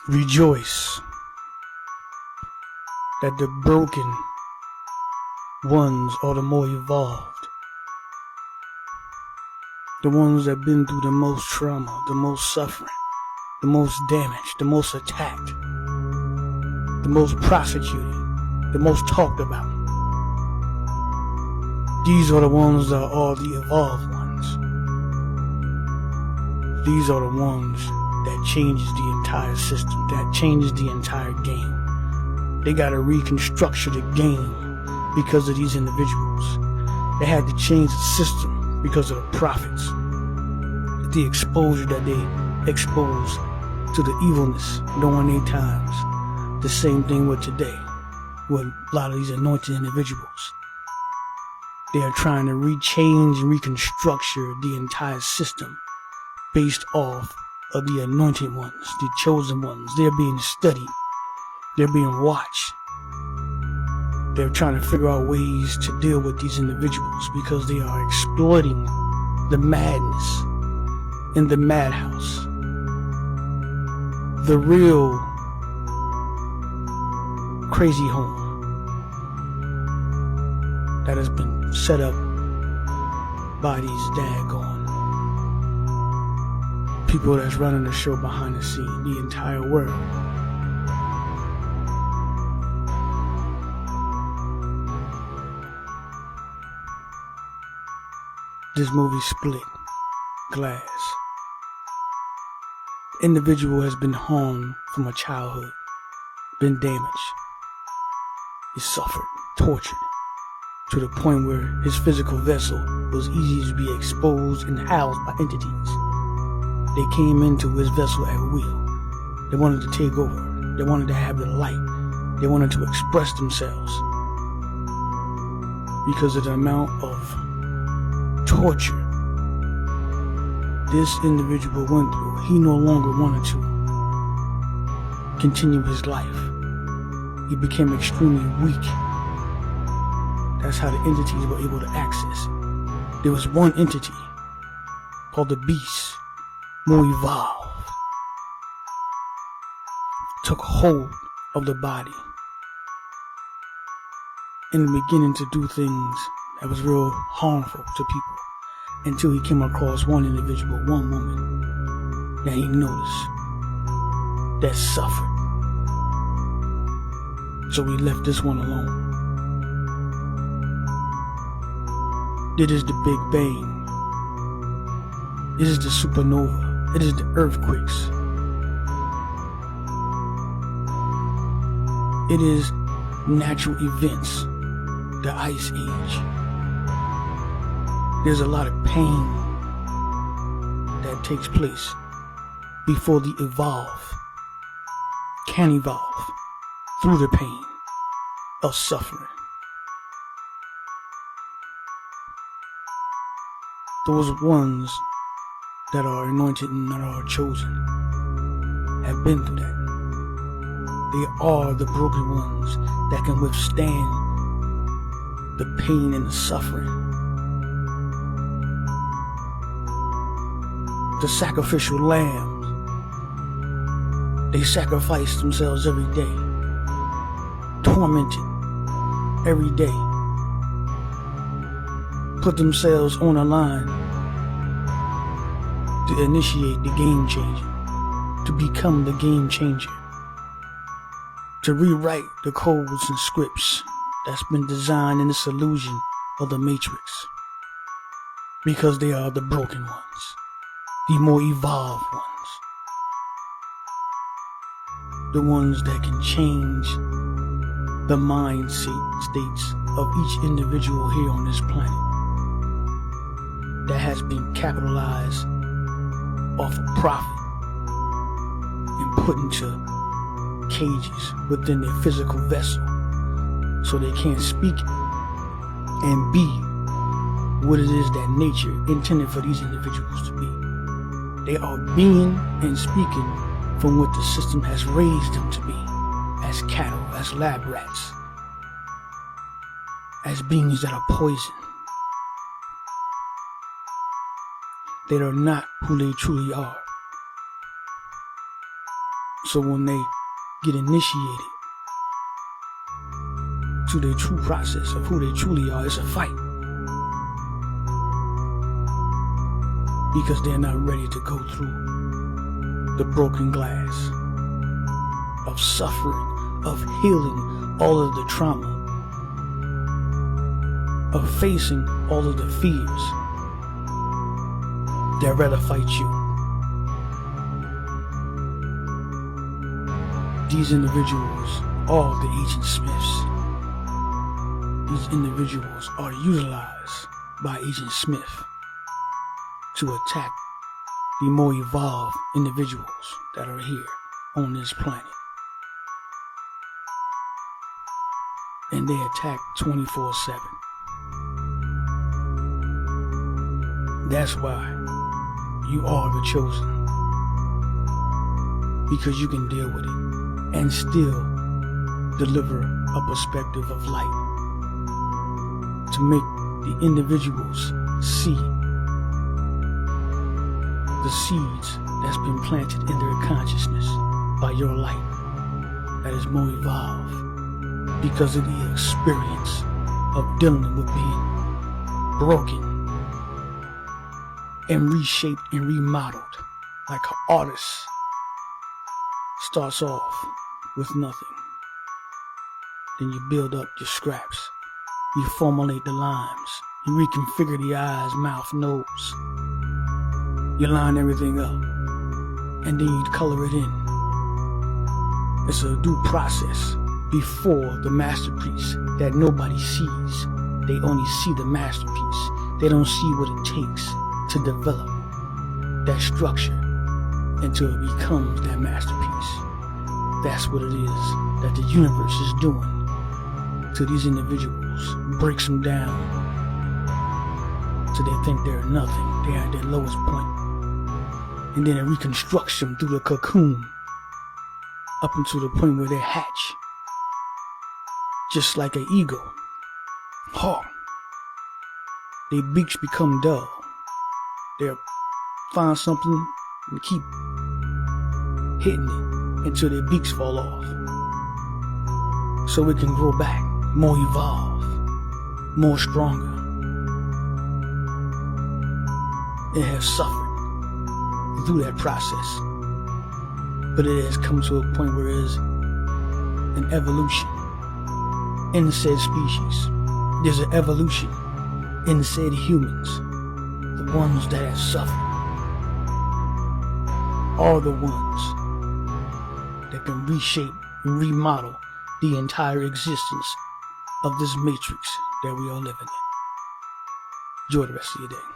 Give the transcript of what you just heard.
Rejoice that the broken ones are the more evolved. The ones that have been through the most trauma, the most suffering, the most damage, the most attacked, the most prosecuted, the most talked about. These are the ones that are the evolved ones. These are the ones that changes the entire system, that changes the entire game. They got to reconstruct the game because of these individuals. They had to change the system because of the prophets. The exposure that they exposed to the evilness during their times. The same thing with today, with a lot of these anointed individuals. They are trying to rechange and reconstruct the entire system based off of the anointed ones, the chosen ones. They're being studied. They're being watched. They're trying to figure out ways to deal with these individuals because they are exploiting the madness in the madhouse. The real crazy home that has been set up by these daggone people that's running the show behind the scene, the entire world. This movie Split, Glass. The individual has been harmed from a childhood, been damaged. He suffered, tortured, to the point where his physical vessel was easy to be exposed and housed by entities. They came into his vessel at will. They wanted to take over. They wanted to have the light. They wanted to express themselves. Because of the amount of torture this individual went through, he no longer wanted to continue his life. He became extremely weak. That's how the entities were able to access it. There was one entity called the Beast, more evolved, took hold of the body and beginning to do things that was real harmful to people until he came across one individual, one woman that he noticed that suffered. So he left this one alone. It is the Big Bang. It is the supernova. It is the earthquakes. It is natural events, the Ice Age. There's a lot of pain that takes place before the evolve can evolve through the pain of suffering. Those ones that are anointed and that are chosen have been through that. They are the broken ones that can withstand the pain and the suffering. The sacrificial lambs, they sacrifice themselves every day, tormented every day, put themselves on a line to initiate the game changer, to become the game changer, to rewrite the codes and scripts that's been designed in this illusion of the Matrix, because they are the broken ones, the more evolved ones, the ones that can change the mind states of each individual here on this planet that has been capitalized off of profit and put into cages within their physical vessel so they can't speak and be what it is that nature intended for these individuals to be. They are being and speaking from what the system has raised them to be, as cattle, as lab rats, as beings that are poison. They are not who they truly are. So when they get initiated to their true process of who they truly are, it's a fight. Because they're not ready to go through the broken glass of suffering, of healing all of the trauma, of facing all of the fears. They'd rather fight you. These individuals are the Agent Smiths. These individuals are utilized by Agent Smith to attack the more evolved individuals that are here on this planet. And they attack 24/7. That's why you are the chosen. Because you can deal with it and still deliver a perspective of light to make the individuals see the seeds that's been planted in their consciousness by your light that is more evolved because of the experience of dealing with being broken and reshaped and remodeled like an artist starts off with nothing. Then you build up your scraps. You formulate the lines. You reconfigure the eyes, mouth, nose. You line everything up. And then you color it in. It's a due process before the masterpiece that nobody sees. They only see the masterpiece. They don't see what it takes to develop that structure until it becomes that masterpiece. That's what it is that the universe is doing to these individuals. Breaks them down so they think they're nothing. They're at their lowest point. And then it reconstructs them through the cocoon up until the point where they hatch. Just like an eagle. Hawk. Their beaks become dull. They'll find something and keep hitting it until their beaks fall off. So it can grow back, more evolved, more stronger. It has suffered through that process, but it has come to a point where it is an evolution in said species. There's an evolution in said humans. The ones that have suffered are the ones that can reshape and remodel the entire existence of this matrix that we are living in. Enjoy the rest of your day.